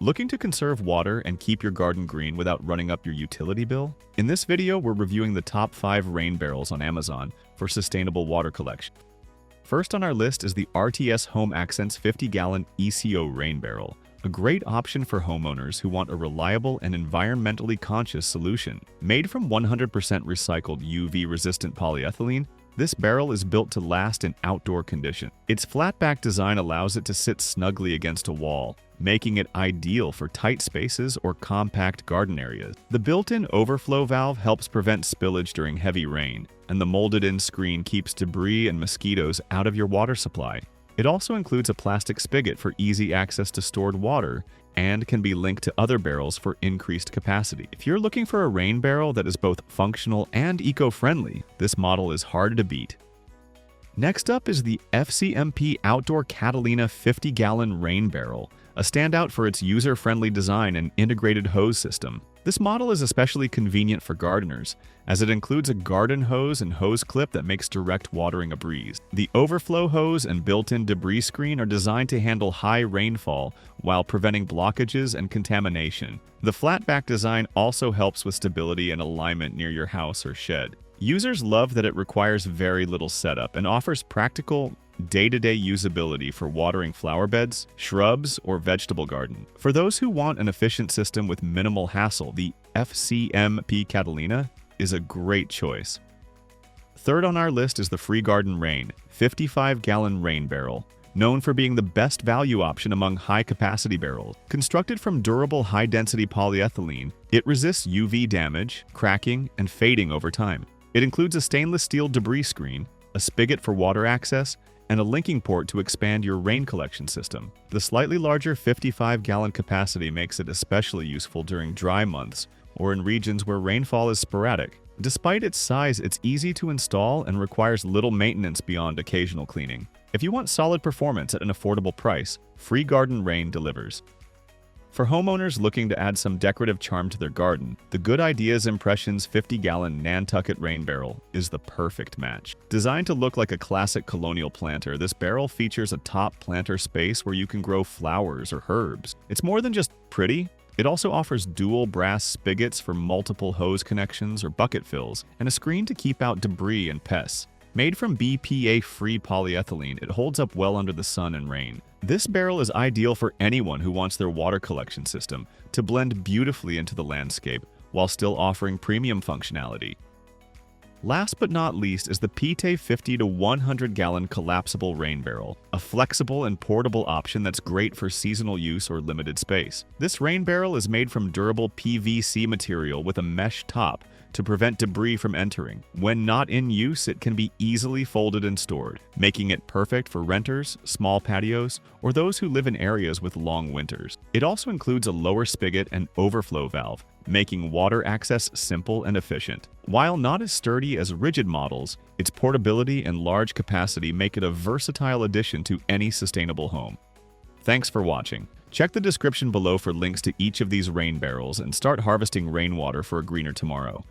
Looking to conserve water and keep your garden green without running up your utility bill? In this video, we're reviewing the top 5 rain barrels on Amazon for sustainable water collection. First on our list is the RTS Home Accents 50-gallon ECO rain barrel, a great option for homeowners who want a reliable and environmentally conscious solution. Made from 100% recycled UV-resistant polyethylene, this barrel is built to last in outdoor conditions. Its flat-back design allows it to sit snugly against a wall, making it ideal for tight spaces or compact garden areas. The built-in overflow valve helps prevent spillage during heavy rain, and the molded-in screen keeps debris and mosquitoes out of your water supply. It also includes a plastic spigot for easy access to stored water and can be linked to other barrels for increased capacity. If you're looking for a rain barrel that is both functional and eco-friendly, this model is hard to beat. Next up is the FCMP Outdoor CATALINA 50-gallon rain barrel, a standout for its user-friendly design and integrated hose system. This model is especially convenient for gardeners, as it includes a garden hose and hose clip that makes direct watering a breeze. The overflow hose and built-in debris screen are designed to handle high rainfall while preventing blockages and contamination. The flat-back design also helps with stability and alignment near your house or shed. Users love that it requires very little setup and offers practical, day-to-day usability for watering flower beds, shrubs, or vegetable garden. For those who want an efficient system with minimal hassle, the FCMP CATALINA is a great choice. Third on our list is the FREEGARDEN Rain 55-gallon rain barrel, known for being the best value option among high-capacity barrels. Constructed from durable high-density polyethylene, it resists UV damage, cracking, and fading over time. It includes a stainless steel debris screen, a spigot for water access, and a linking port to expand your rain collection system. The slightly larger 55-gallon capacity makes it especially useful during dry months or in regions where rainfall is sporadic. Despite its size, it's easy to install and requires little maintenance beyond occasional cleaning. If you want solid performance at an affordable price, FREEGARDEN Rain delivers. For homeowners looking to add some decorative charm to their garden, the Good Ideas Impressions 50-gallon NANTUCKET rain barrel is the perfect match. Designed to look like a classic colonial planter, this barrel features a top planter space where you can grow flowers or herbs. It's more than just pretty. It also offers dual brass spigots for multiple hose connections or bucket fills, and a screen to keep out debris and pests. Made from BPA-free polyethylene, it holds up well under the sun and rain. This barrel is ideal for anyone who wants their water collection system to blend beautifully into the landscape while still offering premium functionality. Last but not least is the PAETAE 50 to 100-gallon collapsible rain barrel, a flexible and portable option that's great for seasonal use or limited space. This rain barrel is made from durable PVC material with a mesh top to prevent debris from entering. When not in use, it can be easily folded and stored, making it perfect for renters, small patios, or those who live in areas with long winters. It also includes a lower spigot and overflow valve, making water access simple and efficient. While not as sturdy as rigid models, its portability and large capacity make it a versatile addition to any sustainable home. Thanks for watching. Check the description below for links to each of these rain barrels and start harvesting rainwater for a greener tomorrow.